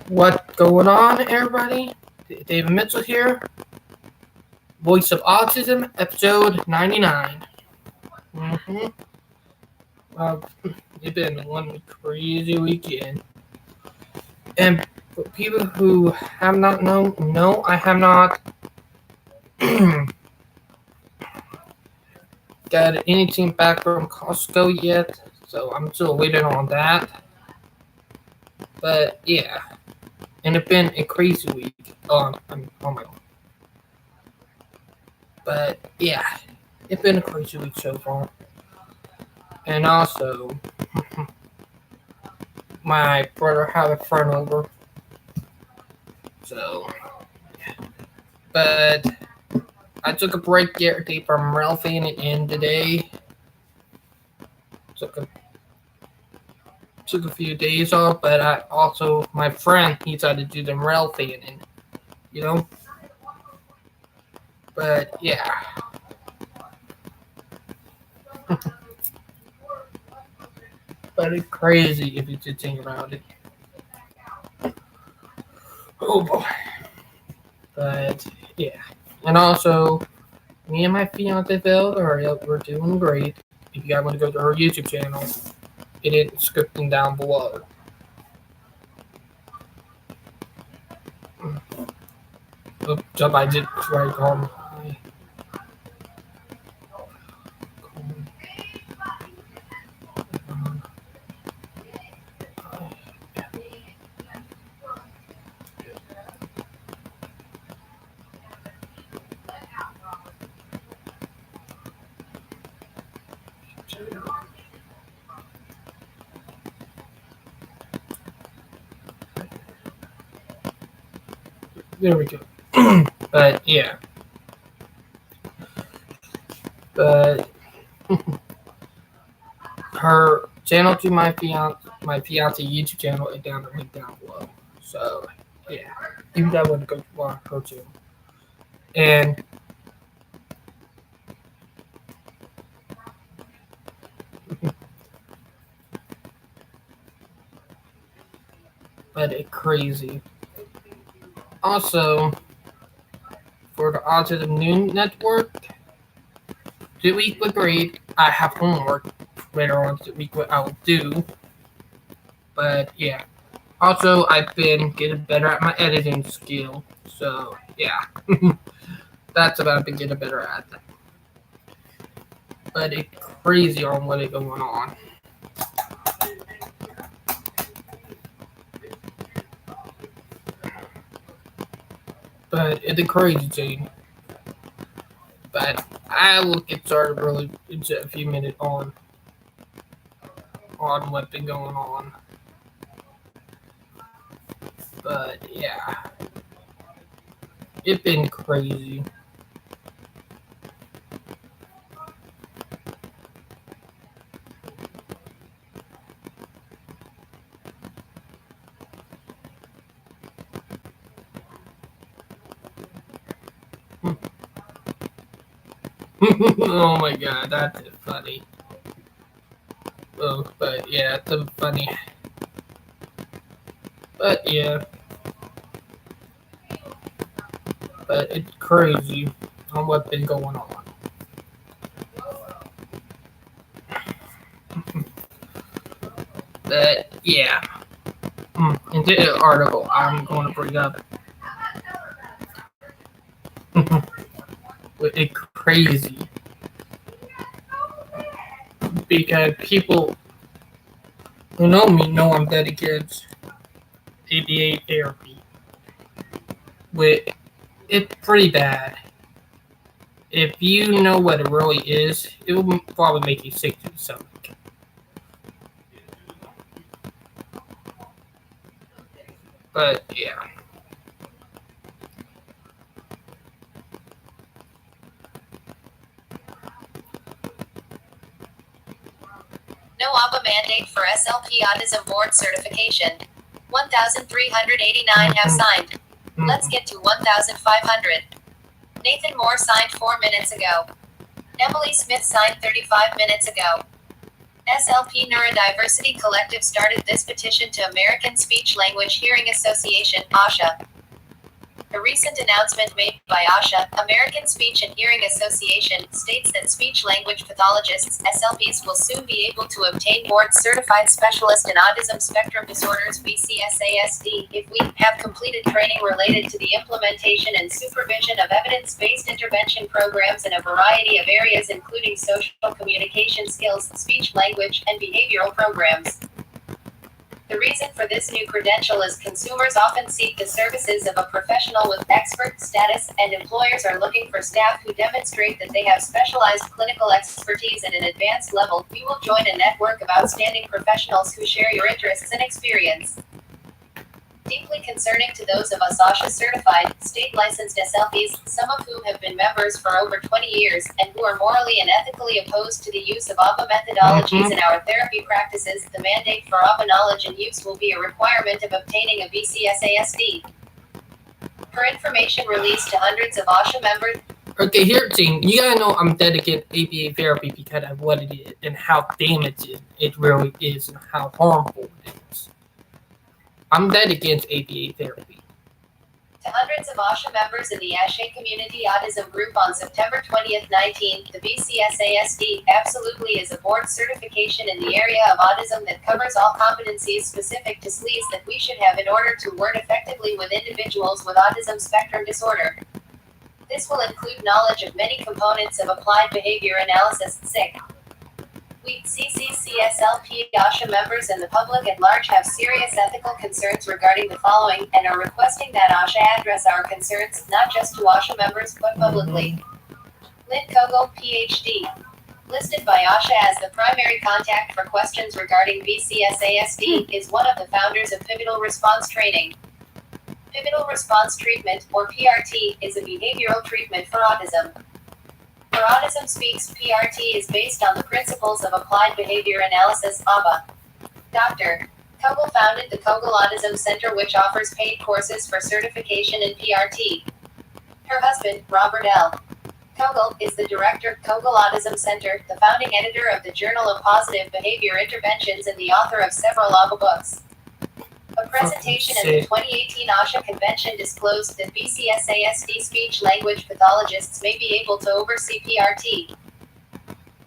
What going on, everybody? David Mitchell here, voice of Autism, episode 99. Mm-hmm. Well, it's been one crazy weekend. And for people who have not known, no, I have not got anything back from Costco yet, so I'm still waiting on that. But yeah, and it's been a crazy week. Oh my god. But yeah, it's been a crazy week so far. And also, my brother had a friend over, so but I took a break yesterday from Ralphing and today took a took a few days off, but I also my friend he decided to do the Ralphing and you know, but yeah, but it's crazy if you just think about it. Oh boy, but yeah, and also me and my fiance Phil we're doing great. If you guys want to go to her YouTube channel, it is scripting down below. Oops, I did try to call me. There we go. But yeah, but her channel to my fiance YouTube channel is down the link down below. So yeah, you guys want to go watch her too. And but it's crazy. Also, for the Autism Noon Network, the week with grade, I have homework later on the week what I will do. But yeah. Also, I've been getting better at my editing skill. So yeah, that's what I've been getting better at. But it's crazy on what is going on. But it's a crazy thing. But I will get started really in a few minutes on what's been going on. But yeah, it's been crazy. Oh my god, that's funny. Oh, but yeah, it's funny. But yeah, but it's crazy on what's been going on. But yeah, in the article I'm going to bring up, it's crazy because people who know me know I'm dedicated ABA therapy. With it's pretty bad. If you know what it really is, it will probably make you sick to the stomach. But yeah. No ABA mandate for SLP Autism Board certification. 1,389 have signed. Let's get to 1,500. Nathan Moore signed 4 minutes ago. Emily Smith signed 35 minutes ago. SLP Neurodiversity Collective started this petition to American Speech Language Hearing Association, ASHA. A recent announcement made by ASHA, American Speech and Hearing Association, states that speech-language pathologists, SLPs, will soon be able to obtain board-certified specialist in autism spectrum disorders (BCSASD) if we have completed training related to the implementation and supervision of evidence-based intervention programs in a variety of areas including social communication skills, speech-language, and behavioral programs. The reason for this new credential is consumers often seek the services of a professional with expert status, and employers are looking for staff who demonstrate that they have specialized clinical expertise at an advanced level. You will join a network of outstanding professionals who share your interests and experience. Deeply concerning to those of us ASHA certified, state-licensed SLPs, some of whom have been members for over 20 years, and who are morally and ethically opposed to the use of ABA methodologies in our therapy practices, the mandate for ABA knowledge and use will be a requirement of obtaining a BCSASD. Per information released to hundreds of ASHA members. Okay, here, team, you gotta know I'm dedicated to ABA therapy because of what it is and how damaging it really is and how harmful it is. I'm dead against ABA therapy. To hundreds of ASHA members in the ASHA Community Autism Group on September 20th, 19, the BCSASD absolutely is a board certification in the area of autism that covers all competencies specific to SLEs that we should have in order to work effectively with individuals with autism spectrum disorder. This will include knowledge of many components of applied behavior analysis, SIC. We, CCCSLP, ASHA members and the public at large have serious ethical concerns regarding the following, and are requesting that ASHA address our concerns, not just to ASHA members, but publicly. Lynn Kogel, PhD. Listed by ASHA as the primary contact for questions regarding BCSASD, is one of the founders of Pivotal Response Training. Pivotal Response Treatment, or PRT, is a behavioral treatment for autism. For Autism Speaks, PRT is based on the principles of applied behavior analysis, ABA. Dr. Kogel founded the Kogel Autism Center, which offers paid courses for certification in PRT. Her husband, Robert L. Kogel, is the director, Kogel Autism Center, the founding editor of the Journal of Positive Behavior Interventions and the author of several ABA books. A presentation at the 2018 ASHA convention disclosed that BCSASD speech-language pathologists may be able to oversee PRT.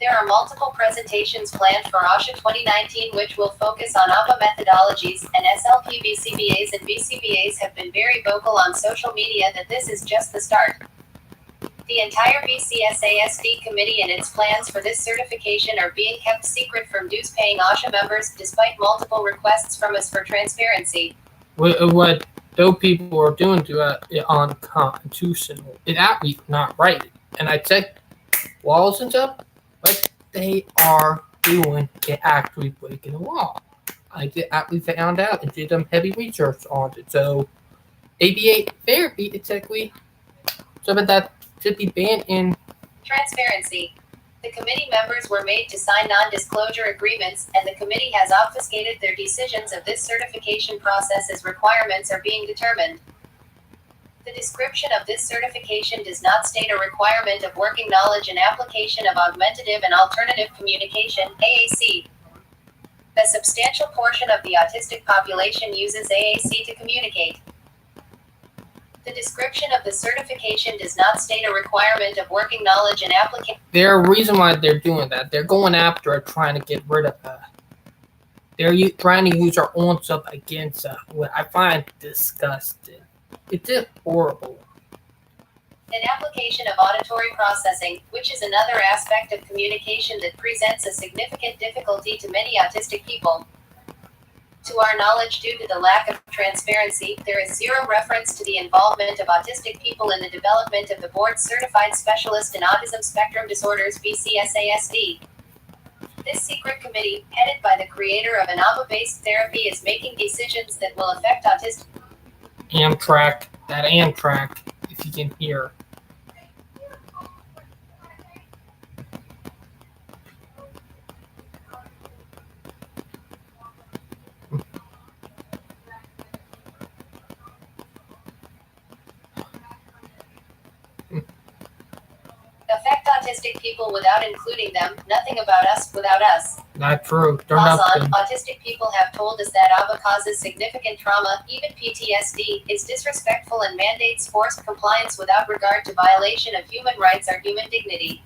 There are multiple presentations planned for ASHA 2019 which will focus on ABA methodologies, and SLP BCBAs and BCBAs have been very vocal on social media that this is just the start. The entire BCSASD committee and its plans for this certification are being kept secret from dues-paying ASHA members, despite multiple requests from us for transparency. What those people are doing to it unconstitutional. It's actually not right. And I checked laws and stuff, what they are doing is actually breaking the law. I did actually found out and did some heavy research on it. So ABA therapy is actually something that should be banned in transparency. The committee members were made to sign non-disclosure agreements, and the committee has obfuscated their decisions of this certification process as requirements are being determined. The description of this certification does not state a requirement of working knowledge and application of augmentative and alternative communication, AAC. A substantial portion of the autistic population uses AAC to communicate. The description of the certification does not state a requirement of working knowledge and application. There's a reason why they're doing that. They're going after it, trying to get rid of that. They're trying to use our own stuff against what I find disgusting. It's just horrible. An application of auditory processing, which is another aspect of communication that presents a significant difficulty to many autistic people. To our knowledge, due to the lack of transparency, there is zero reference to the involvement of autistic people in the development of the board-certified specialist in autism spectrum disorders (BCSASD). This secret committee, headed by the creator of an ABA-based therapy, is making decisions that will affect autistic. Amtrak, if you can hear. Affect autistic people without including them, nothing about us without us. Not true. They're Pause on. nothing. Autistic people have told us that ABBA causes significant trauma, even PTSD, is disrespectful and mandates forced compliance without regard to violation of human rights or human dignity.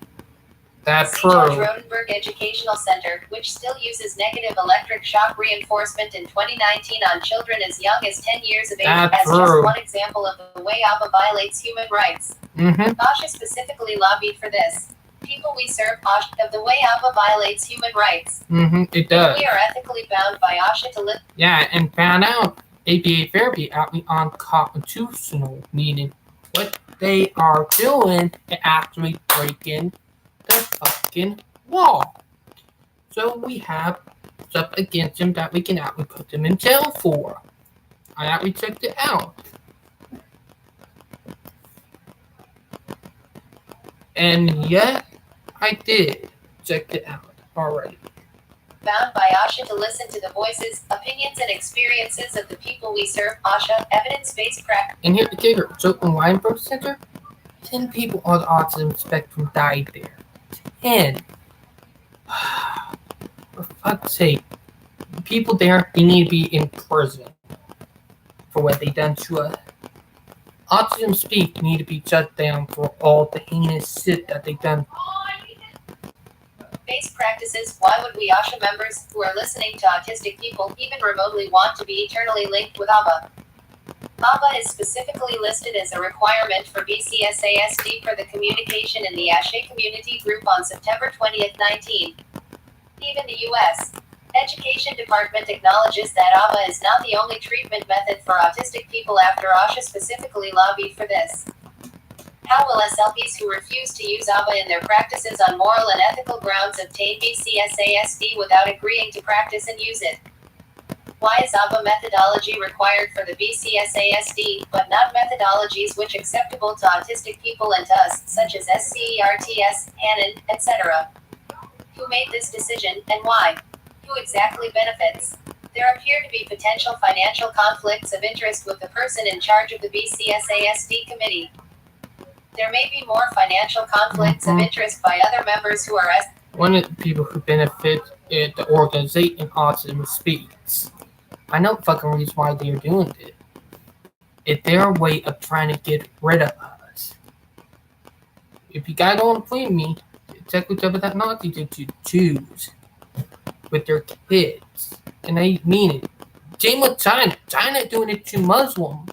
That's See George true. Rodenberg Educational Center, which still uses negative electric shock reinforcement in 2019 on children as young as 10 years of age, That's as just true. one example of the way ABBA violates human rights. Mm-hmm. ASHA specifically lobbied for this. People we serve, ASHA, of the way ABBA violates human rights. Mm-hmm. It does. We are ethically bound by ASHA to live. Yeah, and found out ABA therapy actually unconstitutional, meaning what they are doing is actually breaking the fucking law. So we have stuff against them that we can actually put them in jail for. I actually checked it out. And yet, I did check it out already. Bound by ASHA to listen to the voices, opinions, and experiences of the people we serve. ASHA, evidence-based practice. And here's the kicker. So in Weinberg Center, 10 people on the autism spectrum died there. 10. For fuck's sake. People there, they need to be in prison for what they done to us. Autism Speak need to be shut down for all the heinous shit that they done. Based practices. Why would we ASHA members who are listening to autistic people even remotely want to be eternally linked with ABBA? ABBA is specifically listed as a requirement for BCSASD for the communication in the ASHA community group on September 20th, 19. Even the U.S. Education Department acknowledges that ABBA is not the only treatment method for autistic people after ASHA specifically lobbied for this. How will SLPs who refuse to use ABBA in their practices on moral and ethical grounds obtain BCSASD without agreeing to practice and use it? Why is ABBA methodology required for the BCSASD, but not methodologies which acceptable to autistic people and to us, such as SCERTS, Hanen, etc.? Who made this decision, and why? Who exactly benefits? There appear to be potential financial conflicts of interest with the person in charge of the BCSASD committee. There may be more financial conflicts of interest by other members who are One of the people who benefit is the organization Autism Speaks. I know fucking reason why they're doing it. It's their way of trying to get rid of us. If you guys don't believe me, check whichever that Nazi did you choose with their kids. And I mean it. Same with China. China doing it to Muslims.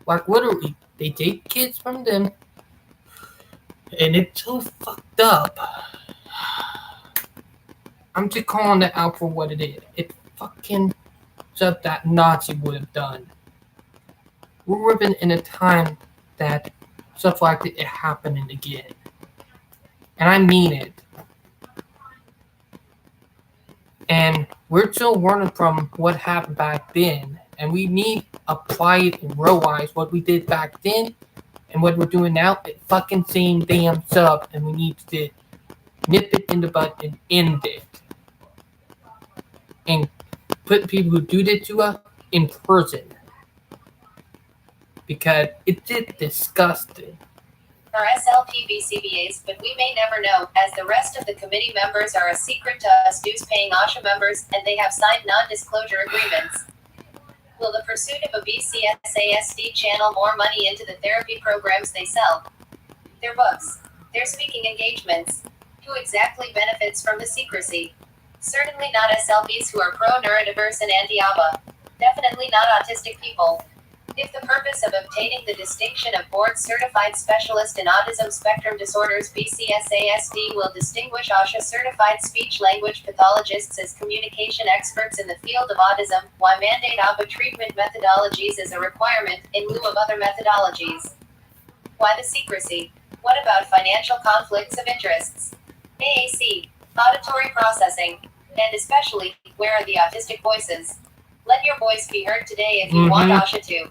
Like literally, they take kids from them, and it's so fucked up. I'm just calling it out for what it is. It's fucking stuff that Nazi would have done. We're living in a time that stuff like that is happening again. And I mean it. And we're still learning from what happened back then. And we need to apply it and realize what we did back then and what we're doing now. It fucking same damn stuff. And we need to nip it in the bud and end it. And put people who do this to us in prison. Because it's just disgusting. Are SLP BCBAs, but we may never know, as the rest of the committee members are a secret to us dues-paying ASHA members, and they have signed non-disclosure agreements. Will the pursuit of a BCSASD channel more money into the therapy programs they sell? Their books, their speaking engagements. Who exactly benefits from the secrecy? Certainly not SLPs who are pro-neurodiverse and anti-ABBA. Definitely not autistic people. If the purpose of obtaining the distinction of board-certified specialist in autism spectrum disorders BCSASD will distinguish ASHA-certified speech-language pathologists as communication experts in the field of autism, why mandate ABBA treatment methodologies as a requirement, in lieu of other methodologies? Why the secrecy? What about financial conflicts of interests? AAC, auditory processing, and especially, where are the autistic voices? Let your voice be heard today if you want ASHA to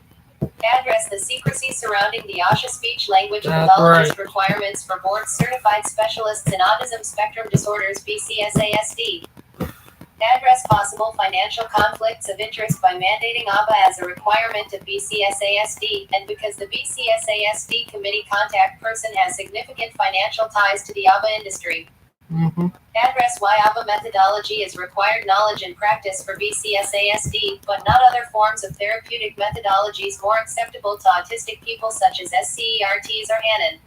address the secrecy surrounding the ASHA speech-language pathologist requirements for board-certified specialists in autism spectrum disorders BCSASD. Address possible financial conflicts of interest by mandating ABBA as a requirement of BCSASD, and because the BCSASD committee contact person has significant financial ties to the ABBA industry. Mm-hmm. Address why ABBA methodology is required knowledge and practice for BCSASD, but not other forms of therapeutic methodologies more acceptable to autistic people such as SCERTs or Hanen.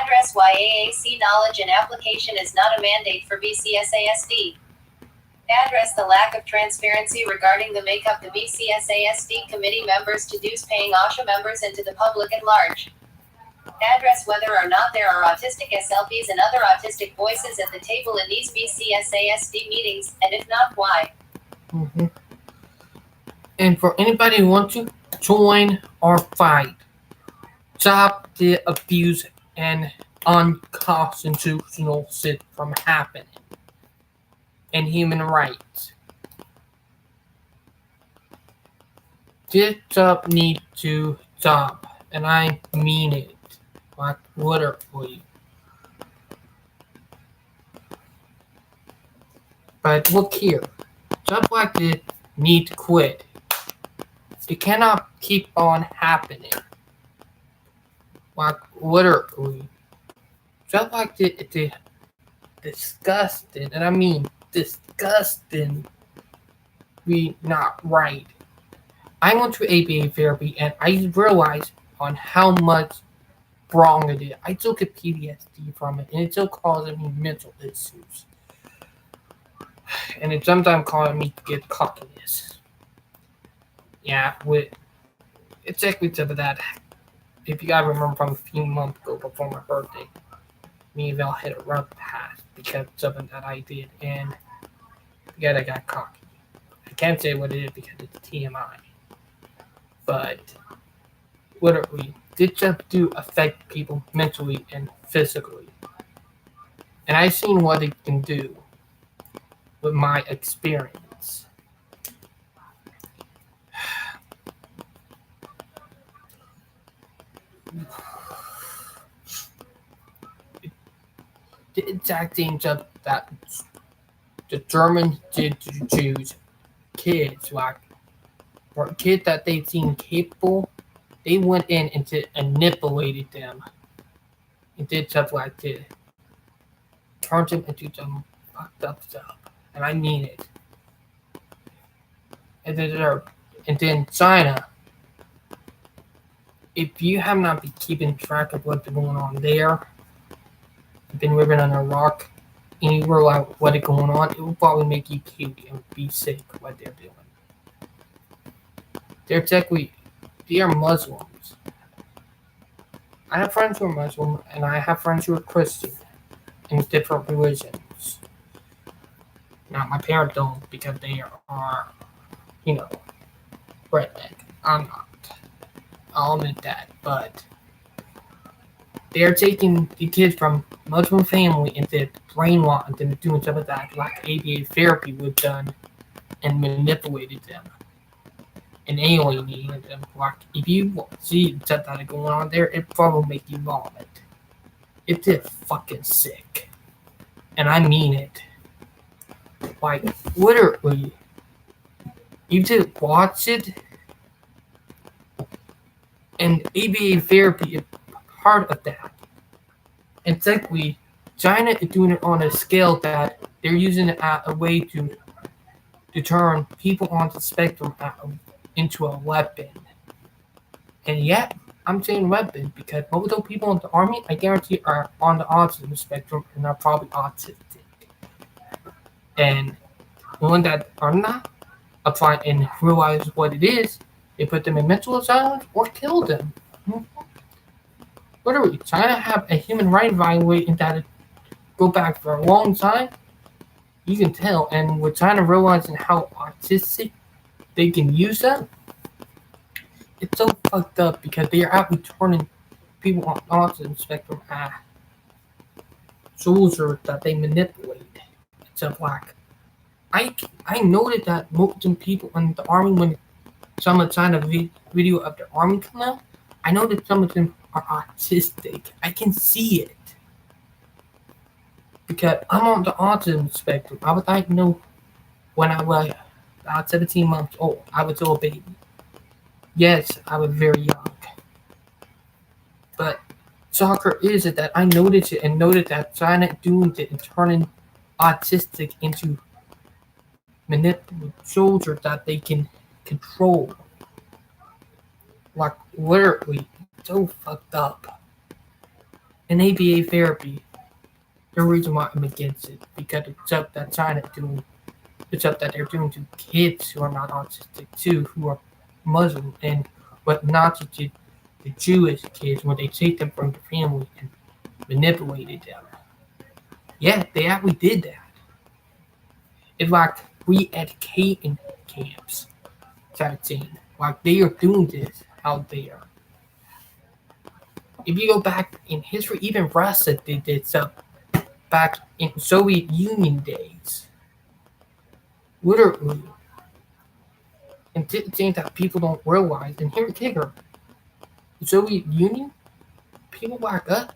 Address why AAC knowledge and application is not a mandate for BCSASD. Address the lack of transparency regarding the makeup of the BCSASD committee members to dues paying OSHA members and to the public at large. Address whether or not there are autistic SLPs and other autistic voices at the table in these BCSASD meetings, and if not, why. Mm-hmm. And for anybody who wants to join our fight, stop the abuse and unconstitutional shit from happening, and human rights. This stuff needs to stop, and I mean it. Like literally. But look here, stuff like this need to quit. It cannot keep on happening. Like literally. Stuff like this is disgusting, and I mean disgusting. Be not right. I went to ABA therapy and I realized on how much wrong it is. I still get PTSD from it, and it's still causing me mental issues. And it's sometimes causing me to get cockiness. Yeah, it's exactly because of that. If you guys remember from a few months ago before my birthday, me and Val hit a rough path because of something that I did, and yeah, I got cocky. I can't say what it is because it's TMI. But literally, this stuff do affect people mentally and physically. And I've seen what it can do with my experience. The exact same stuff that the Germans did to the Jews, kids, like, or kids that they seen capable, they went in and manipulated them and did stuff like this. Turned them into some fucked up stuff. And I mean it. And then China, if you have not been keeping track of what's going on there, you've been living on a rock, and you realize what is going on, it will probably make you puke and be sick what they're doing. They're technically, they are Muslims. I have friends who are Muslim, and I have friends who are Christian in different religions. Now, my parents don't because they are, redneck. I'm not. I'll admit that. But they're taking the kids from Muslim family and they're brainwashing them, doing stuff like that, like ABA therapy was done, and manipulated them and alienated them. Like, if you see stuff that is going on there, it probably make you vomit. It's just fucking sick. And I mean it. Like, literally, you just watch it, and ABA therapy is part of that. And secondly, China is doing it on a scale that they're using it as a way to turn people on the spectrum into a weapon. And yet, I'm saying weapon because most of the people in the army, I guarantee, are on the autism spectrum and are probably autistic. And the ones that are not apply and realize what it is, they put them in mental asylums or kill them. Literally, China have a human rights violation that go back for a long time. You can tell, and with China realizing how autistic they can use them, it's so fucked up because they are actually turning people on autism spectrum as soldiers that they manipulate. It's a like I noted that most of people in the army, when some of China video of the army come out, I know that some of them are autistic. I can see it because I'm on the autism spectrum. I would like to know when I was about 17 months old. I was still a baby. Yes, I was very young. But soccer is it that I noticed it and noted that China doing it and turning autistic into manipulative soldiers that they can control. Like literally so fucked up. And ABA therapy, the reason why I'm against it, because it's up that China doing it's up that they're doing to kids who are not autistic too, who are Muslim, and what Nazis did to Jewish kids when they take them from their family and manipulated them. Yeah, they actually did that. It's like re-educating camps, 17. Like they are doing this out there. If you go back in history, even Russia did this back in Soviet Union days. Literally. And things that people don't realize. And here, kicker, the Soviet Union, people like us,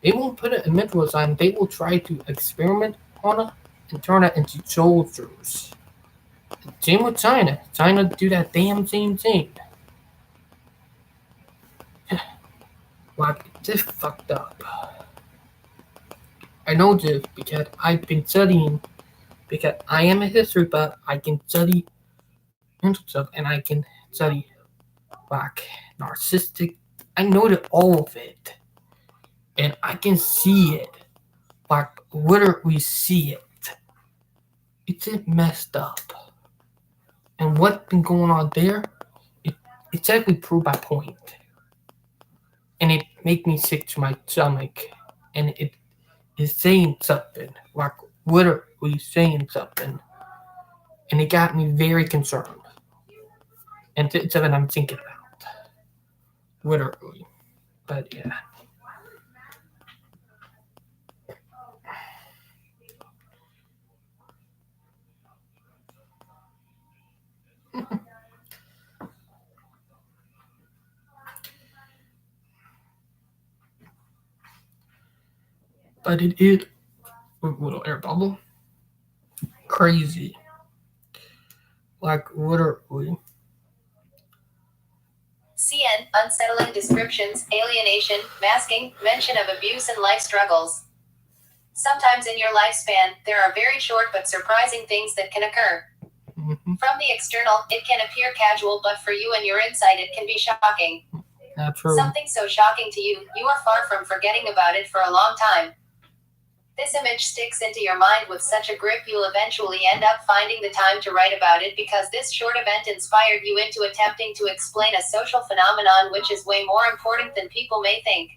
they won't put it in mental asylum. They will try to experiment on it and turn it into soldiers. Same with China. China do that damn same thing. Like, this fucked up. I know this because I've been studying, because I am a history buff, I can study mental stuff and I can study like narcissistic. I know that all of it. And I can see it. Like literally see it. It's just messed up. And what's been going on there, it, it's actually proved my point. And it make me sick to my stomach. And it is saying something. Like literally saying something. And it got me very concerned. And it's something I'm thinking about. Literally. But yeah. But it is a little air bubble. Crazy. Like literally. CN, unsettling descriptions, alienation, masking, mention of abuse and life struggles. Sometimes in your lifespan, there are very short but surprising things that can occur. From the external, it can appear casual, but for you and your insight, it can be shocking. Naturally. Something so shocking to you, you are far from forgetting about it for a long time. This image sticks into your mind with such a grip you'll eventually end up finding the time to write about it, because this short event inspired you into attempting to explain a social phenomenon which is way more important than people may think.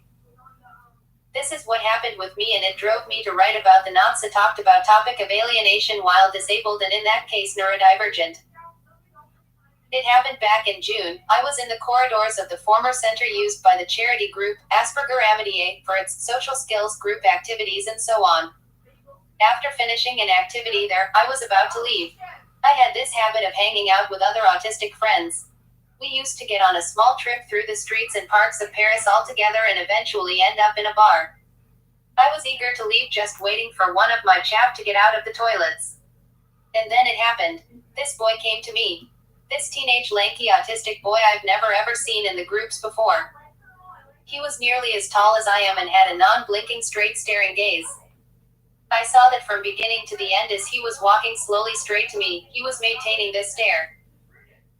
This is what happened with me, and it drove me to write about the not so talked about topic of alienation while disabled, and in that case neurodivergent. It happened back in June. I was in the corridors of the former center used by the charity group Asperger Amitié for its social skills group activities and so on. After finishing an activity there, I was about to leave. I had this habit of hanging out with other autistic friends. We used to get on a small trip through the streets and parks of Paris all together and eventually end up in a bar. I was eager to leave, just waiting for one of my chap to get out of the toilets. And then it happened. This boy came to me. This teenage lanky autistic boy I've never ever seen in the groups before. He was nearly as tall as I am and had a non-blinking straight staring gaze. I saw that from beginning to the end as he was walking slowly straight to me, he was maintaining this stare.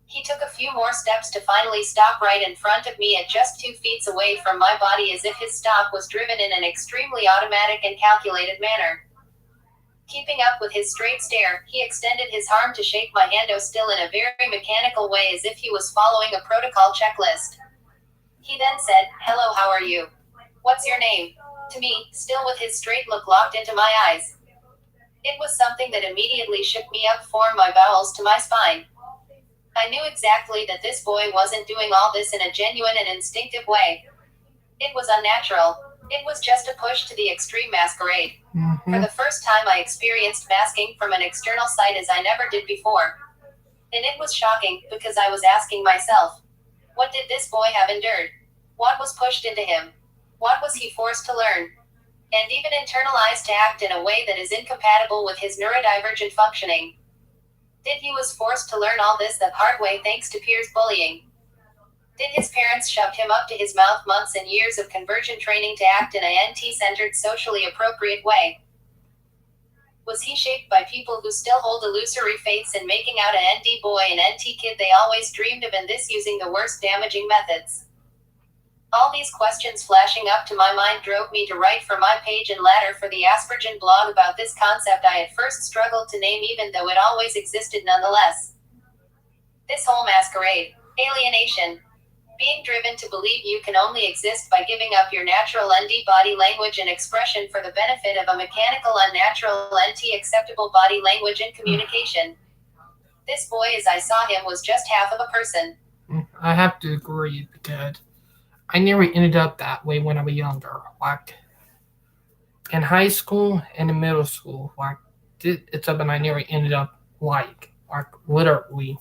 He took a few more steps to finally stop right in front of me at just 2 feet away from my body, as if his stop was driven in an extremely automatic and calculated manner. Keeping up with his straight stare, he extended his arm to shake my hand, still in a very mechanical way, as if he was following a protocol checklist. He then said, "Hello, how are you? What's your name?" to me, still with his straight look locked into my eyes. It was something that immediately shook me up from my bowels to my spine. I knew exactly that this boy wasn't doing all this in a genuine and instinctive way. It was unnatural. It was just a push to the extreme masquerade. For the first time, I experienced masking from an external site as I never did before. And it was shocking, because I was asking myself, what did this boy have endured? What was pushed into him? What was he forced to learn? And even internalized to act in a way that is incompatible with his neurodivergent functioning? Did he was forced to learn all this the hard way thanks to peers bullying? Did his parents shove him up to his mouth months and years of conversion training to act in a NT-centered, socially appropriate way? Was he shaped by people who still hold illusory faiths in making out a NT boy and NT kid they always dreamed of, and this using the worst damaging methods? All these questions flashing up to my mind drove me to write for my page and latter for the Aspergen blog about this concept I at first struggled to name, even though it always existed nonetheless. This whole masquerade, alienation, being driven to believe you can only exist by giving up your natural ND body language and expression for the benefit of a mechanical, unnatural NT acceptable body language and communication. This boy, as I saw him, was just half of a person. I have to agree because I nearly ended up that way when I was younger. Like in high school and in middle school, like it's something I nearly ended up like literally,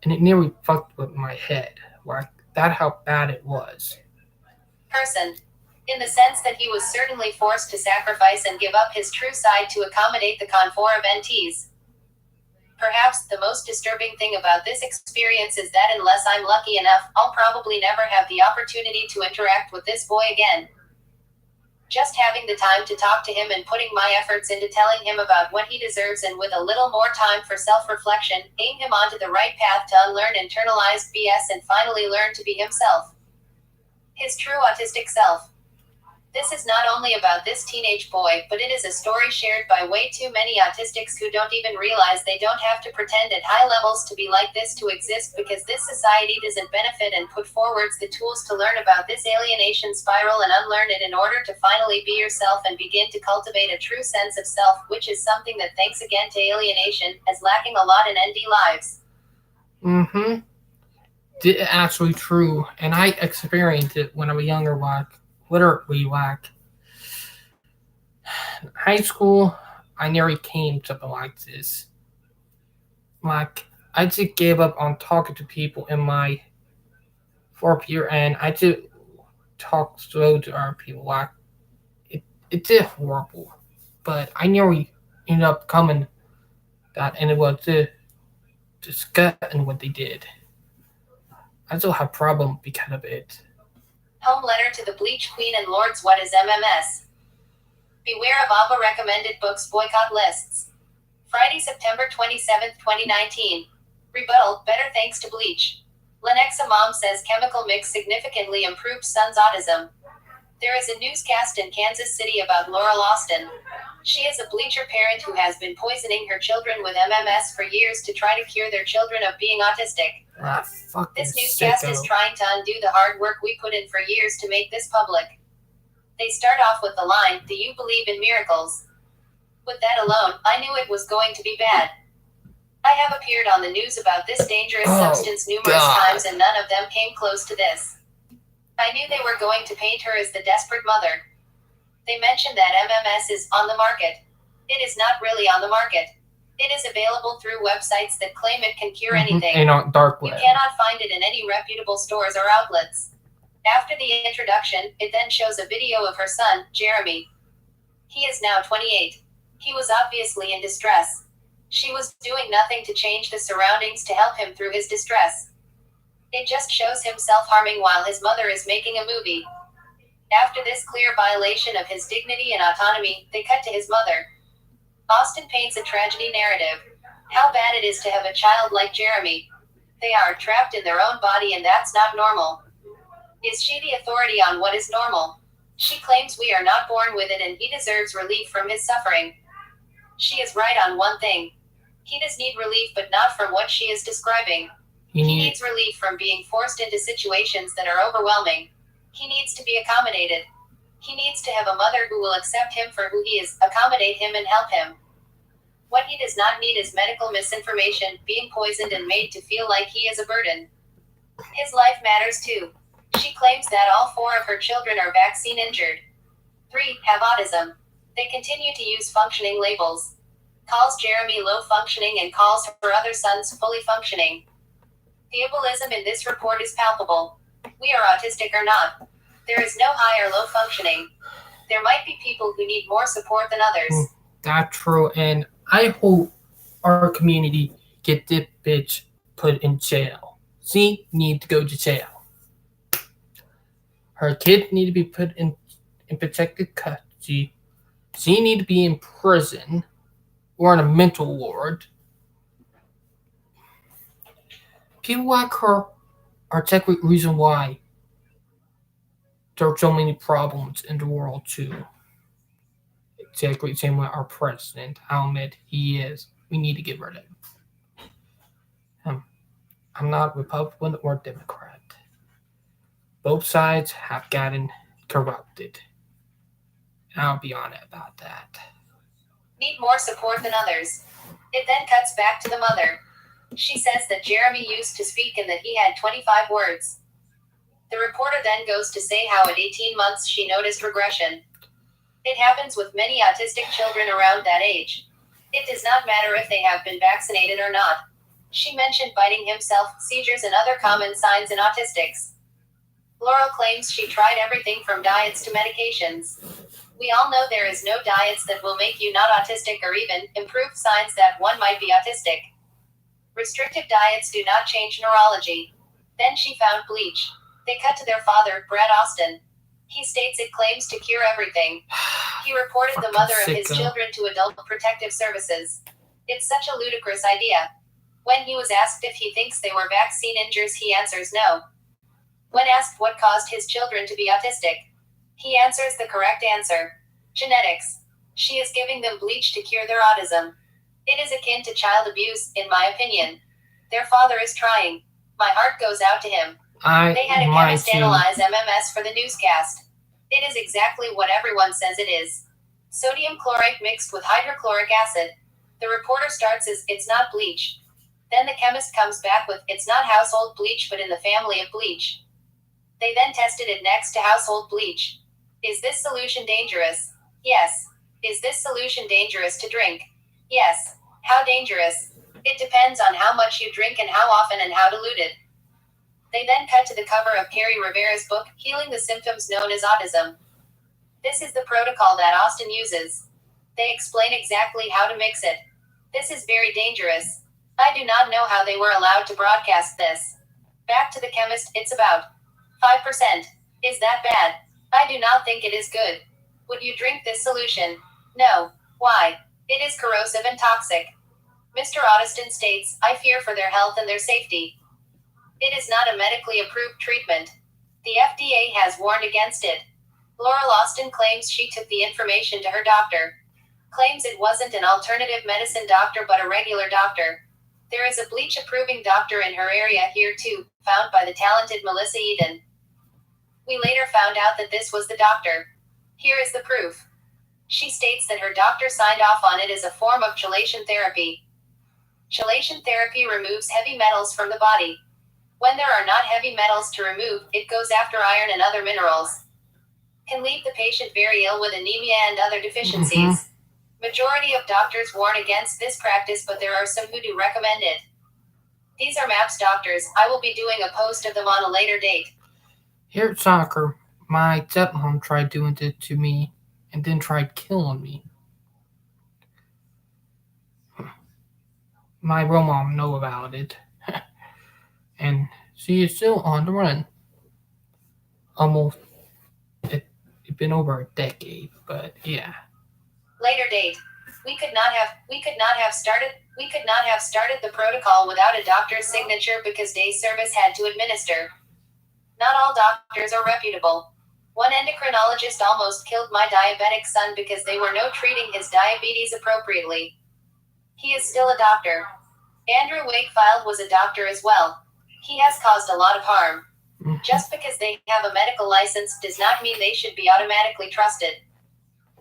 and it nearly fucked with my head. Like that, how bad it was. Person. In the sense that he was certainly forced to sacrifice and give up his true side to accommodate the confort of NTs. Perhaps the most disturbing thing about this experience is that unless I'm lucky enough, I'll probably never have the opportunity to interact with this boy again. Just having the time to talk to him and putting my efforts into telling him about what he deserves, and with a little more time for self-reflection, aim him onto the right path to unlearn internalized BS and finally learn to be himself. His true autistic self. This is not only about this teenage boy, but it is a story shared by way too many autistics who don't even realize they don't have to pretend at high levels to be like this to exist, because this society doesn't benefit and put forwards the tools to learn about this alienation spiral and unlearn it in order to finally be yourself and begin to cultivate a true sense of self, which is something that, thanks again to alienation, is lacking a lot in ND lives. Actually true, and I experienced it when I was younger. Like literally, like high school, I nearly came something like this. Like I just gave up on talking to people in my fourth year, and I just talk slow to other people. Like it did horrible, but I nearly ended up coming that, and it was disgusting what they did. I still have problem because of it. Home letter to the Bleach Queen and Lords. What is MMS? Beware of ABBA recommended books boycott lists. Friday, September 27, 2019. Rebuttal, better thanks to Bleach. Lenexa mom says chemical mix significantly improved son's autism. There is a newscast in Kansas City about Laurel Austin. She is a bleacher parent who has been poisoning her children with MMS for years to try to cure their children of being autistic. This newscast is trying to undo the hard work we put in for years to make this public. They start off with the line, "Do you believe in miracles?" With that alone, I knew it was going to be bad. I have appeared on the news about this dangerous substance numerous times, and none of them came close to this. I knew they were going to paint her as the desperate mother. They mentioned that MMS is on the market. It is not really on the market. It is available through websites that claim it can cure anything. And on dark web. You cannot find it in any reputable stores or outlets. After the introduction, it then shows a video of her son, Jeremy. He is now 28. He was obviously in distress. She was doing nothing to change the surroundings to help him through his distress. It just shows him self-harming while his mother is making a movie. After this clear violation of his dignity and autonomy, they cut to his mother. Austin paints a tragedy narrative. How bad it is to have a child like Jeremy. They are trapped in their own body, and that's not normal. Is she the authority on what is normal? She claims we are not born with it and he deserves relief from his suffering. She is right on one thing. He does need relief, but not from what she is describing. He needs relief from being forced into situations that are overwhelming. He needs to be accommodated. He needs to have a mother who will accept him for who he is, accommodate him and help him. What he does not need is medical misinformation, being poisoned and made to feel like he is a burden. His life matters too. She claims that all 4 of her children are vaccine injured. 3 have autism. They continue to use functioning labels. Calls Jeremy low functioning and calls her other sons fully functioning. The ableism in this report is palpable. We are autistic or not. There is no high or low functioning. There might be people who need more support than others. That's true, and I hope our community get this bitch put in jail. She need to go to jail. Her kid need to be put in protected custody. She need to be in prison or in a mental ward. People like her are technically the reason why there are so many problems in the world too. Exactly the same way our president, I'll admit he is. We need to get rid of him. I'm not Republican or Democrat. Both sides have gotten corrupted. And I'll be honest about that. Need more support than others. It then cuts back to the mother. She says that Jeremy used to speak and that he had 25 words. The reporter then goes to say how at 18 months she noticed regression. It happens with many autistic children around that age. It does not matter if they have been vaccinated or not. She mentioned biting himself, seizures, and other common signs in autistics. Laurel claims she tried everything from diets to medications. We all know there is no diets that will make you not autistic or even improve signs that one might be autistic. Restrictive diets do not change neurology. Then she found bleach. They cut to their father, Brad Austin. He states it claims to cure everything. He reported the mother of his children to Adult Protective Services. It's such a ludicrous idea. When he was asked if he thinks they were vaccine injuries, he answers no. When asked what caused his children to be autistic, he answers the correct answer: genetics. She is giving them bleach to cure their autism. It is akin to child abuse, in my opinion. Their father is trying. My heart goes out to him. They had a chemist analyze MMS for the newscast. It is exactly what everyone says it is. Sodium chloride mixed with hydrochloric acid. The reporter starts as, it's not bleach. Then the chemist comes back with, it's not household bleach but in the family of bleach. They then tested it next to household bleach. Is this solution dangerous? Yes. Is this solution dangerous to drink? Yes. How dangerous? It depends on how much you drink and how often and how diluted. They then cut to the cover of Carrie Rivera's book, Healing the Symptoms Known as Autism. This is the protocol that Austin uses. They explain exactly how to mix it. This is very dangerous. I do not know how they were allowed to broadcast this. Back to the chemist, it's about 5%. Is that bad? I do not think it is good. Would you drink this solution? No. Why? It is corrosive and toxic. Mr. Austin states, I fear for their health and their safety. It is not a medically approved treatment. The FDA has warned against it. Laurel Austin claims she took the information to her doctor. Claims it wasn't an alternative medicine doctor but a regular doctor. There is a bleach approving doctor in her area here too, found by the talented Melissa Eden. We later found out that this was the doctor. Here is the proof. She states that her doctor signed off on it as a form of chelation therapy. Chelation therapy removes heavy metals from the body. When there are not heavy metals to remove, it goes after iron and other minerals. Can leave the patient very ill with anemia and other deficiencies. Majority of doctors warn against this practice, but there are some who do recommend it. These are MAPS doctors. I will be doing a post of them on a later date. Here at soccer, my stepmom tried doing it to me and then tried killing me. My real mom know about it. And she is still on the run. Almost, it's been over a decade, but yeah. Later date. We could not have started the protocol without a doctor's signature because day service had to administer. Not all doctors are reputable. One endocrinologist almost killed my diabetic son because they were not treating his diabetes appropriately. He is still a doctor. Andrew Wakefield was a doctor as well. He has caused a lot of harm. Just because they have a medical license does not mean they should be automatically trusted.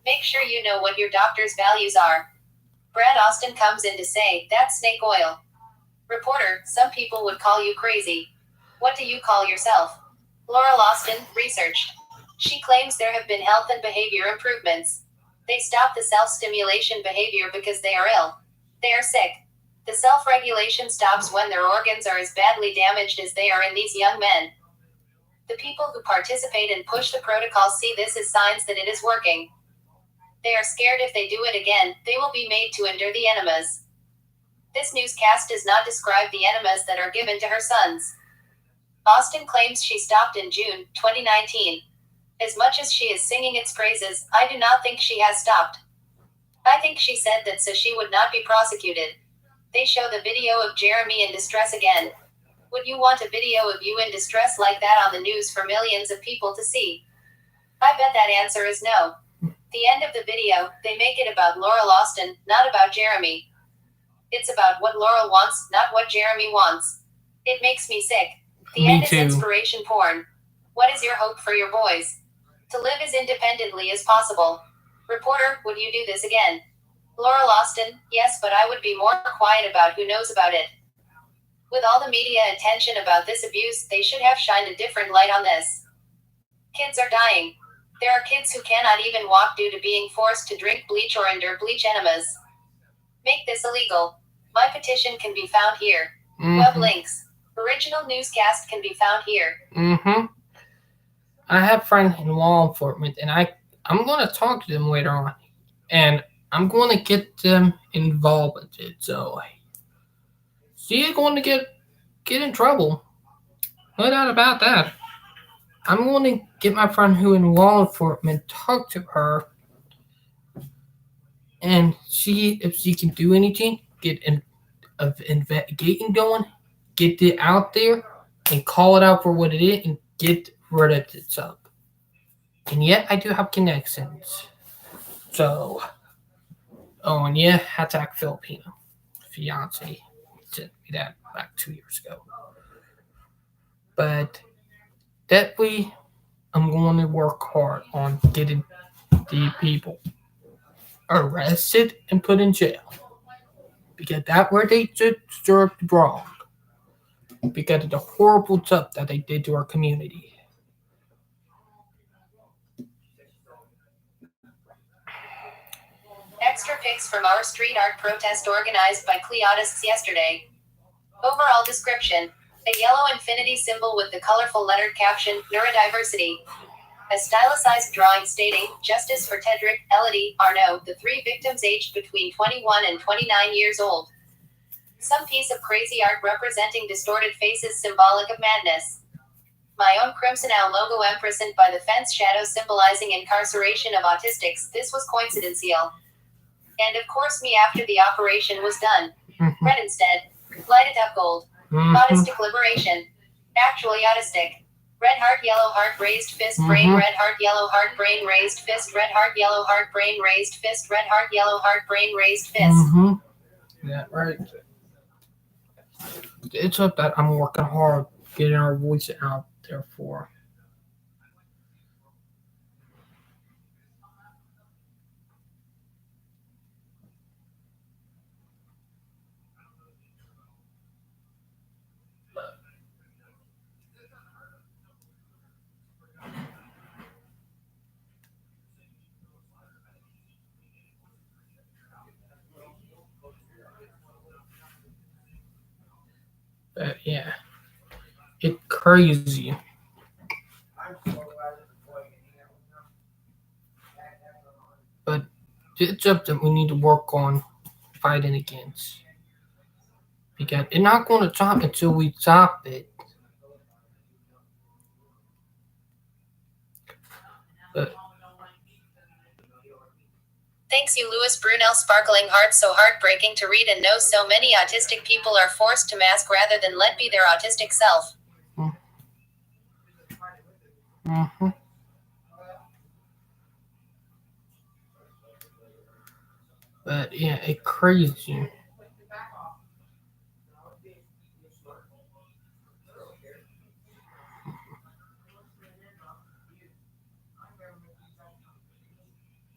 Make sure you know what your doctor's values are. Brad Austin comes in to say, that's snake oil. Reporter, some people would call you crazy. What do you call yourself? Laurel Austin, researched. She claims there have been health and behavior improvements. They stop the self-stimulation behavior because they are ill. They are sick. The self-regulation stops when their organs are as badly damaged as they are in these young men. The people who participate and push the protocol see this as signs that it is working. They are scared if they do it again, they will be made to endure the enemas. This newscast does not describe the enemas that are given to her sons. Austin claims she stopped in June 2019. As much as she is singing its praises, I do not think she has stopped. I think she said that so she would not be prosecuted. They show the video of Jeremy in distress again. Would you want a video of you in distress like that on the news for millions of people to see? I bet that answer is no. The end of the video, they make it about Laurel Austin, not about Jeremy. It's about what Laurel wants, not what Jeremy wants. It makes me sick. The Me end is too. inspiration porn. What is your hope for your boys? To live as independently as possible. Reporter, would you do this again? Laurel Austin, yes, but I would be more quiet about who knows about it. With all the media attention about this abuse, they should have shined a different light on this. Kids are dying. There are kids who cannot even walk due to being forced to drink bleach or endure bleach enemas. Make this illegal. My petition can be found here. Web links. Original newscast can be found here. I have friends in law enforcement, and I'm going to talk to them later on, and I'm going to get them involved with it. So, see, you're going to get in trouble. No doubt about that. I'm going to get my friend who in law enforcement, talk to her, and see if she can do anything. Get an investigating going, get it out there, and call it out for what it is, and get rid of it up. And yet, I do have connections. So, oh, and yeah, hashtag Filipino fiance sent me that back 2 years ago. But definitely, I'm going to work hard on getting the people arrested and put in jail because that's where they deserve wrong. Because of the horrible stuff that they did to our community. Extra pics from our street art protest organized by Cleotists yesterday. Overall description. A yellow infinity symbol with the colorful lettered caption, Neurodiversity. A stylized drawing stating, Justice for Tedrick, Elodie, Arnaud, the three victims aged between 21 and 29 years old. Some piece of crazy art representing distorted faces symbolic of madness. My own Crimson Owl logo imprisoned by the fence shadow symbolizing incarceration of autistics. This was coincidental. And of course me after the operation was done. Red instead. Light it up gold. Autistic liberation. Actually autistic. Red heart, yellow heart, raised fist, brain, red heart, yellow heart, brain, raised fist, red heart, yellow heart, brain, raised fist, red heart, yellow heart, brain, raised fist. Yeah, right. It's up that I'm working hard getting our voice out there for. But yeah, it's crazy. But it's up that we need to work on fighting against. Because it's not going to stop until we stop it. But Thanks you Louis Brunel sparkling heart so heartbreaking to read and know so many autistic people are forced to mask rather than let be their autistic self. but yeah, it's crazy.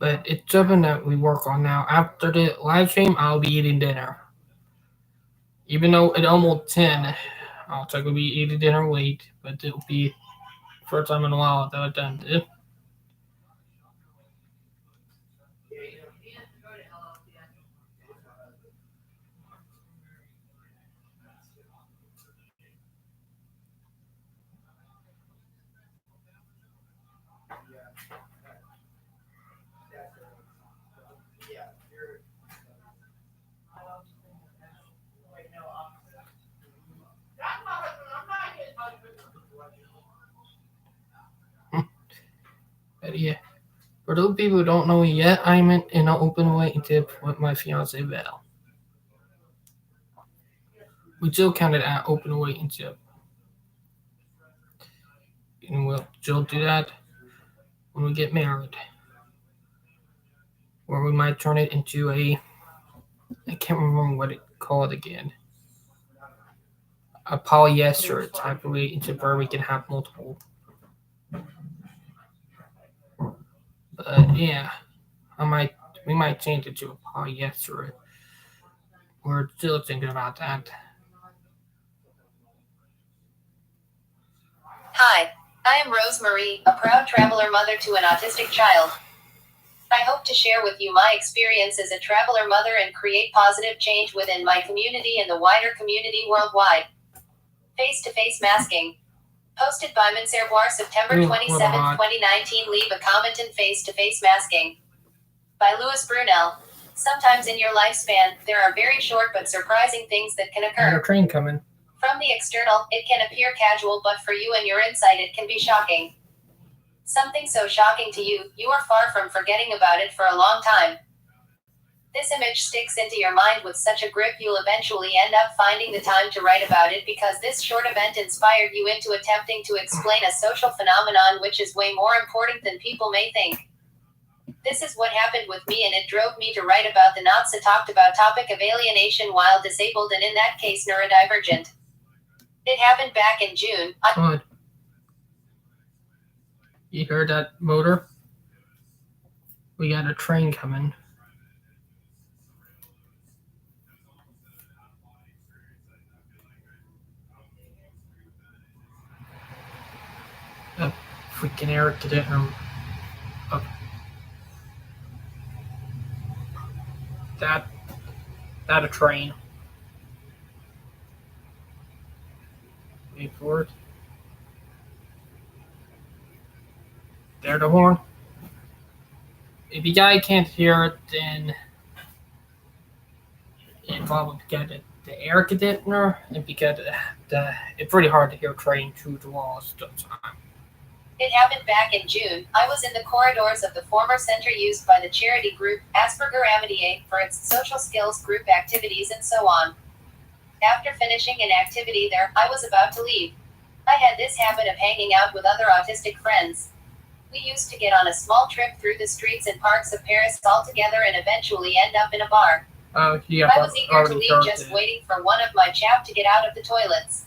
But it's something that we work on now. After the live stream, I'll be eating dinner. Even though it's almost 10, I'll take to be eating dinner late, but it'll be first time in a while that I've done it. But yeah, for those people who don't know me yet, I'm in an open relationship with my fiance Val. We still count it as open relationship, and we'll still do that when we get married, or we might turn it into I can't remember what it called again. A polyester type of relationship where we can have multiple. But yeah, I might we might change it to a polyester. We're still thinking about that. Hi, I am Rosemarie, a proud traveler mother to an autistic child. I hope to share with you my experience as a traveler mother and create positive change within my community and the wider community worldwide. Face-to-face masking. Posted by Minservoir September Ooh, 27, 2019. Leave a comment in face-to-face masking. By Louis Brunel. Sometimes in your lifespan, there are very short but surprising things that can There's occur. a train coming. From the external, it can appear casual, but for you and your insight, it can be shocking. Something so shocking to you, you are far from forgetting about it for a long time. This image sticks into your mind with such a grip you'll eventually end up finding the time to write about it because this short event inspired you into attempting to explain a social phenomenon which is way more important than people may think. This is what happened with me, and it drove me to write about the not so talked about topic of alienation while disabled, and in that case neurodivergent. It happened back in June. Good. You heard that motor? We got a train coming. Freaking Eric did it. That a train. Wait for it. There the horn. If you guys can't hear it, then it's probably because the air conditioner and because it's pretty hard to hear train through the walls sometimes. It happened back in June. I was in the corridors of the former center used by the charity group Asperger Amitié for its social skills group activities and so on. After finishing an activity there, I was about to leave. I had this habit of hanging out with other autistic friends. We used to get on a small trip through the streets and parks of Paris all together and eventually end up in a bar. Yeah, I was eager to leave, just waiting for one of my chap to get out of the toilets.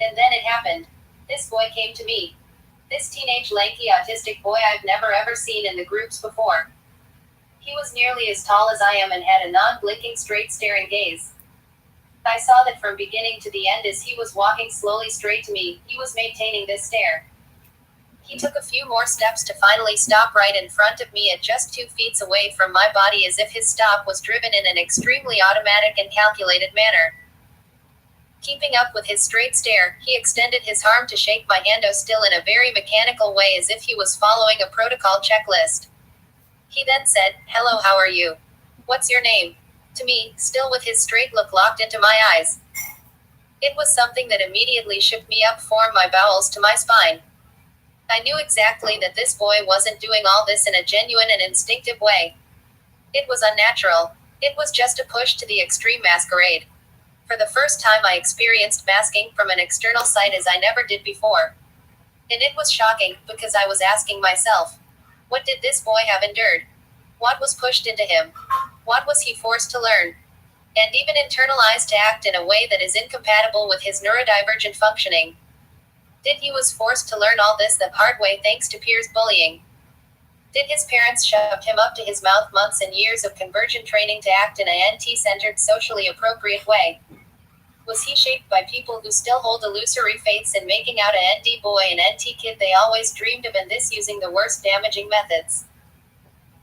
And then it happened. This boy came to me. This teenage lanky autistic boy I've never ever seen in the groups before. He was nearly as tall as I am and had a non-blinking straight staring gaze. I saw that from beginning to the end as he was walking slowly straight to me, he was maintaining this stare. He took a few more steps to finally stop right in front of me at just 2 feet away from my body, as if his stop was driven in an extremely automatic and calculated manner. Keeping up with his straight stare, he extended his arm to shake my hand, still in a very mechanical way as if he was following a protocol checklist. He then said, "Hello, how are you? What's your name?" to me, still with his straight look locked into my eyes. It was something that immediately shook me up from my bowels to my spine. I knew exactly that this boy wasn't doing all this in a genuine and instinctive way. It was unnatural. It was just a push to the extreme masquerade. For the first time I experienced masking from an external sight as I never did before. And it was shocking, because I was asking myself, what did this boy have endured? What was pushed into him? What was he forced to learn? And even internalized to act in a way that is incompatible with his neurodivergent functioning. Did he was forced to learn all this the hard way thanks to peers bullying? Did his parents shove him up to his mouth months and years of conversion training to act in a NT-centered, socially appropriate way? Was he shaped by people who still hold illusory faiths in making out a ND boy and NT kid they always dreamed of, and this using the worst damaging methods?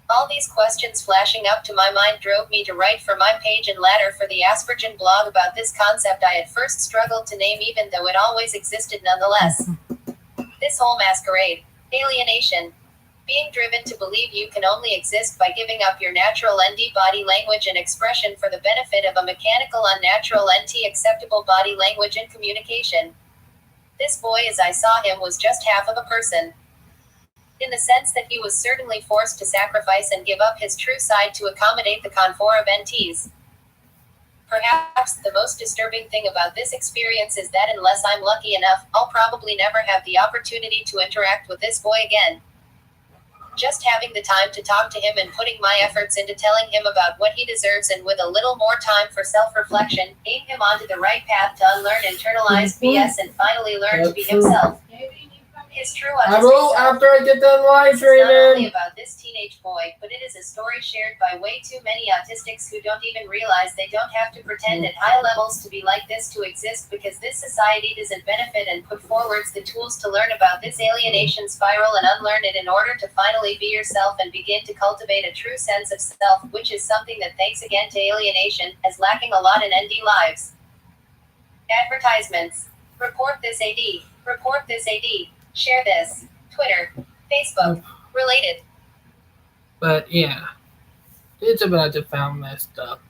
All these questions flashing up to my mind drove me to write for my page and later for the Aspergen blog about this concept I had first struggled to name, even though it always existed nonetheless. This whole masquerade. Alienation. Being driven to believe you can only exist by giving up your natural ND body language and expression for the benefit of a mechanical, unnatural NT acceptable body language and communication. This boy, as I saw him, was just half of a person. in the sense that he was certainly forced to sacrifice and give up his true side to accommodate the confort of NTs. Perhaps the most disturbing thing about this experience is that unless I'm lucky enough, I'll probably never have the opportunity to interact with this boy again. Just having the time to talk to him and putting my efforts into telling him about what he deserves and with a little more time for self-reflection, aim him onto the right path to unlearn internalized BS and finally learn to be himself. His true I autistic will self. after I get done live This is not only streaming. about this teenage boy, but it is a story shared by way too many autistics who don't even realize they don't have to pretend at high levels to be like this to exist, because this society doesn't benefit and put forwards the tools to learn about this alienation spiral and unlearn it in order to finally be yourself and begin to cultivate a true sense of self, which is something that, thanks again to alienation, is lacking a lot in ND lives. Advertisements. Report this AD. Report this AD. Share this. Twitter, Facebook, related. But yeah, it's about to found messed up.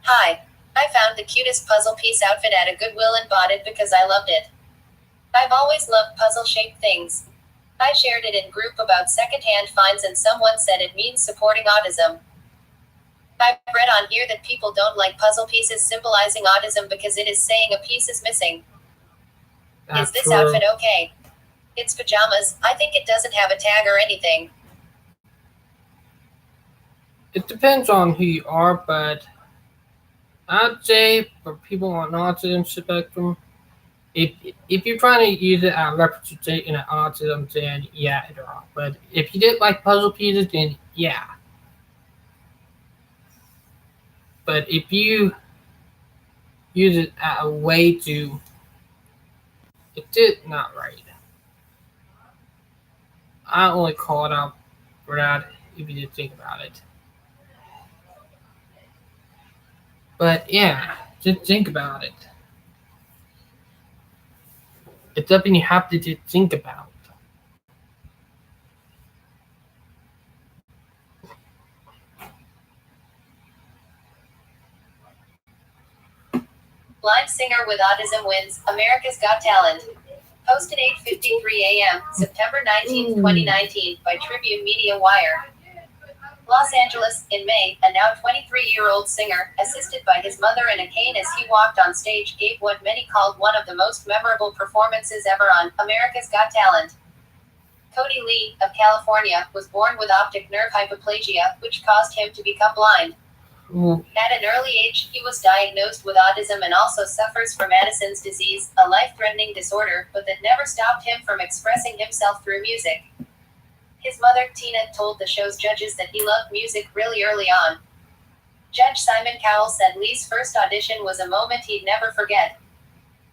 Hi. I found the cutest puzzle piece outfit at a Goodwill and bought it because I loved it. I've always loved puzzle-shaped things. I shared it in group about secondhand finds and someone said it means supporting autism. I've read on here that people don't like puzzle pieces symbolizing autism because it is saying a piece is missing. That's Is this true. outfit okay? It's pajamas. I think it doesn't have a tag or anything. It depends on who you are, but I'd say for people on autism spectrum, if you're trying to use it as representation of autism, then yeah, it's wrong. But if you did like puzzle pieces, then yeah. But if you use it as a way to, it did not right. I only call it out for that if you did think about it. But yeah, just think about it. It's something you have to just think about. Blind singer with autism wins America's Got Talent. Posted 8:53 a.m., September 19, 2019, by Tribune Media Wire. Los Angeles, in May, a now 23-year-old singer, assisted by his mother in a cane as he walked on stage, gave what many called one of the most memorable performances ever on America's Got Talent. Cody Lee, of California, was born with optic nerve hypoplasia, which caused him to become blind. At an early age, he was diagnosed with autism and also suffers from Addison's disease, a life-threatening disorder, but that never stopped him from expressing himself through music. His mother, Tina, told the show's judges that he loved music really early on. Judge Simon Cowell said Lee's first audition was a moment he'd never forget.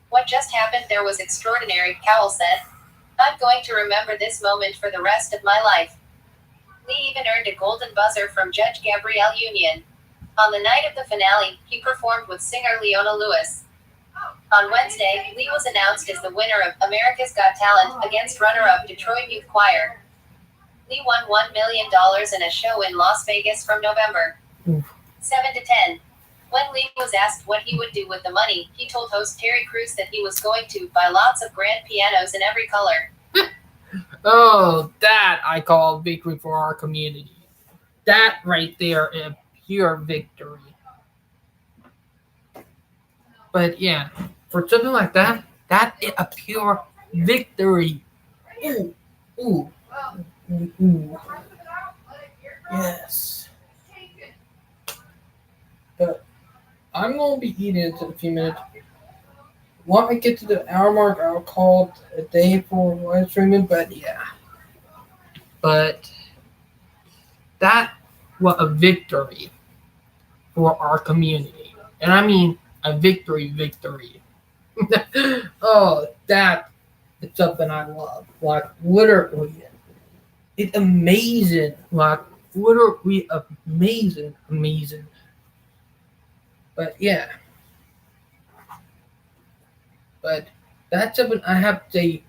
What just happened there was extraordinary, Cowell said. I'm going to remember this moment for the rest of my life. Lee even earned a golden buzzer from Judge Gabrielle Union. On the night of the finale, he performed with singer Leona Lewis. On Wednesday, Lee was announced as the winner of America's Got Talent against runner-up Detroit Youth Choir. Lee won $1 million in a show in Las Vegas from November 7 to 10. When Lee was asked what he would do with the money, he told host Terry Crews that he was going to buy lots of grand pianos in every color. Oh, that I call victory for our community. That right there is pure victory. But yeah, for something like that, that is a pure victory. Ooh, ooh, ooh, ooh. Yes. But I'm gonna be eating it in a few minutes. When I get to the hour mark, I'll call it a day for live streaming. But yeah, but that was a victory for our community, and I mean a victory. Oh, that is something I love. Like literally, it's amazing. Like literally amazing. But yeah, but that's something I have to say.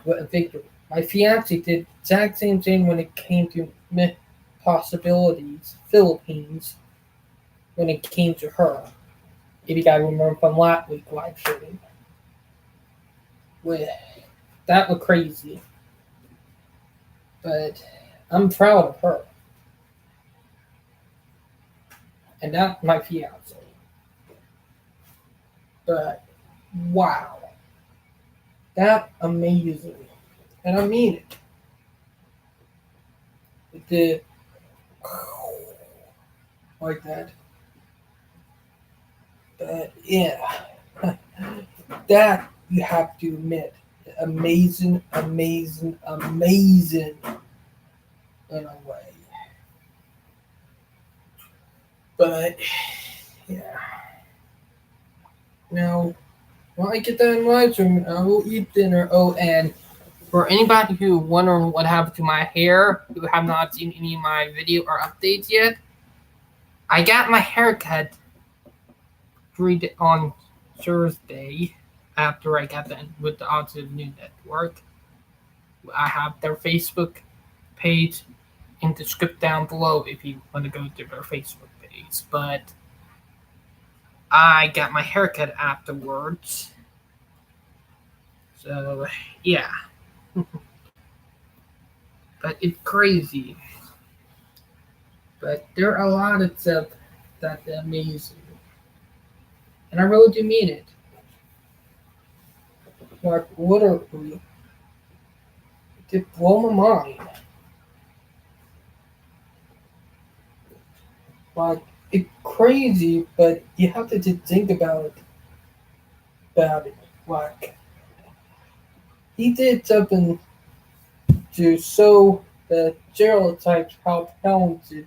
What a victory. My fiance did the exact same thing when it came to possibilities, Philippines, when it came to her. If you guys remember from last week live stream. with that was crazy. But I'm proud of her and not my fiance. But wow, that amazing, and I mean it. It did like that. But yeah, that you have to admit, amazing, amazing, amazing in a way. But yeah, now when I get that in my room, I will eat dinner. Oh, and for anybody who wondering what happened to my hair, who have not seen any of my video or updates yet, I got my haircut on Thursday after I got done with the Autism News Network. I have their Facebook page in the script down below if you want to go to their Facebook page. But I got my haircut afterwards. So, yeah. But it's crazy. But there are a lot of stuff that's amazing. And I really do mean it. Like, literally, it did blow my mind. Like, it's crazy, but you have to just think about it. Like, he did something to show the stereotypes how talented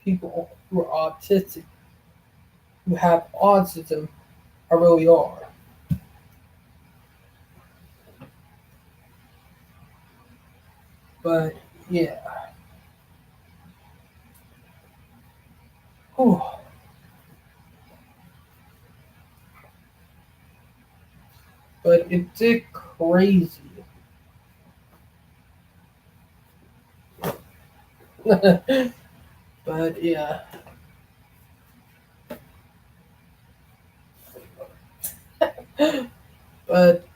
people who are autistic, who have autism, really are. But yeah, whew. But it's just crazy. But yeah, but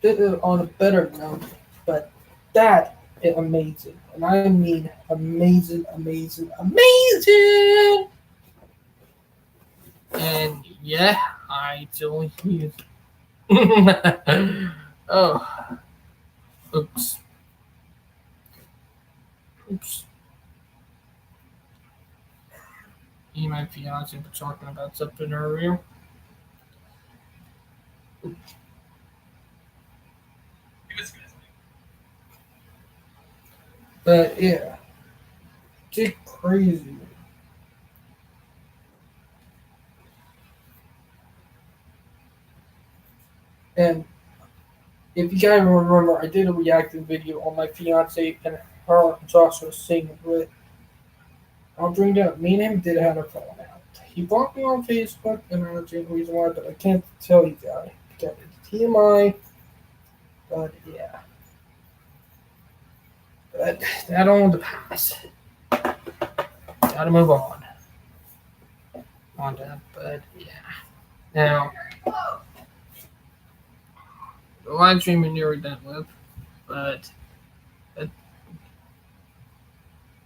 this is on a better note. But that is amazing, and I mean amazing, amazing, amazing. And yeah, I still use. Oh, oops, oops. Me and my fiance were talking about something earlier. But yeah, just crazy. And if you guys remember, I did a reacting video on my fiance and her and Joshua singing with. I'll bring it up. Me and him did have a falling out. He blocked me on Facebook, and I don't know the reason why, but I can't tell you guys because it's TMI. But yeah, but that on the past. Gotta move on that. But yeah, now the live stream and you're done with, but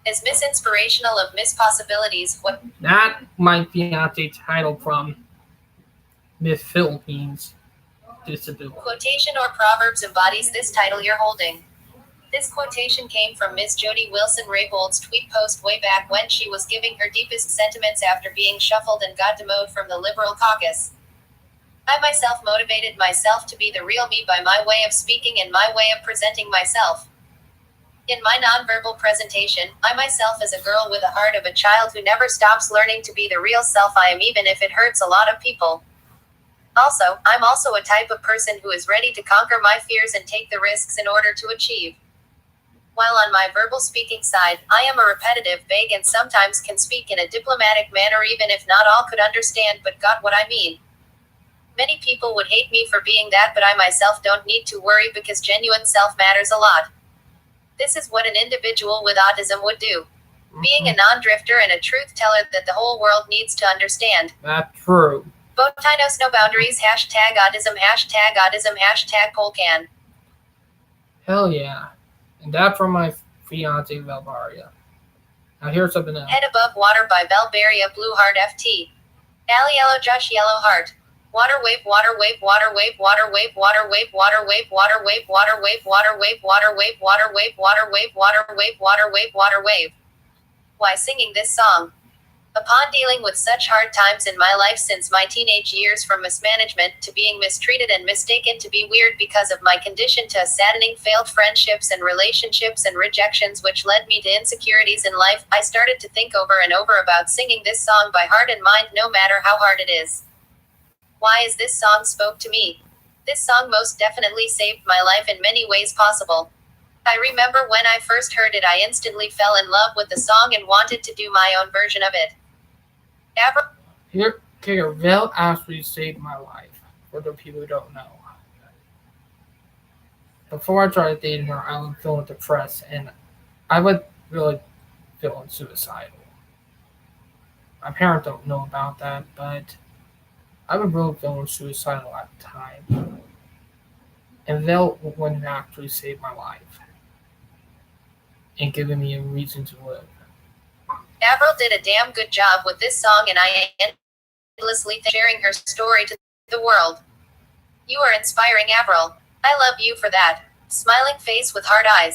Is Miss Inspirational of Miss Possibilities? What? that my fiance title from Miss Philippines Disability. Quotation or Proverbs embodies this title you're holding. This quotation came from Miss Jody Wilson Raybold's tweet post way back when she was giving her deepest sentiments after being shuffled and got demoted from the Liberal caucus. I myself motivated myself to be the real me by my way of speaking and my way of presenting myself. In my nonverbal presentation, I myself as a girl with a heart of a child who never stops learning to be the real self I am even if it hurts a lot of people. Also, I'm also a type of person who is ready to conquer my fears and take the risks in order to achieve. While on my verbal speaking side, I am a repetitive, vague and sometimes can speak in a diplomatic manner even if not all could understand but got what I mean. Many people would hate me for being that but I myself don't need to worry because genuine self matters a lot. This is what an individual with autism would do. Being a non-drifter and a truth teller that the whole world needs to understand. That's true. Bowtie knows no boundaries. Hashtag autism. Hashtag autism. Hashtag Polcan. Hell yeah. And that from my fiance Valvaria. Now here's something else. Head Above Water by Belbaria. Blue Heart FT. Allie Yellow Josh Yellow Heart. Water wave, water wave, water wave, water wave, water wave, water wave, water wave, water wave, water wave, water wave, water wave, water wave, water wave, water wave, water wave. Why singing this song? Upon dealing with such hard times in my life since my teenage years, from mismanagement to being mistreated and mistaken to be weird because of my condition to saddening failed friendships and relationships and rejections which led me to insecurities in life, I started to think over and over about singing this song by heart and mind no matter how hard it is. Why is this song spoke to me? This song most definitely saved my life in many ways possible. I remember when I first heard it, I instantly fell in love with the song and wanted to do my own version of it. Here, Vel actually saved my life, for the people who don't know. Before I started dating her, I was feeling depressed and I was really feeling suicidal. My parents don't know about that, but I was really feeling suicidal at the time. And Vel wouldn't actually save my life and giving me a reason to live. Avril did a damn good job with this song, and I endlessly sharing her story to the world. You are inspiring, Avril. I love you for that. Smiling face with hard eyes.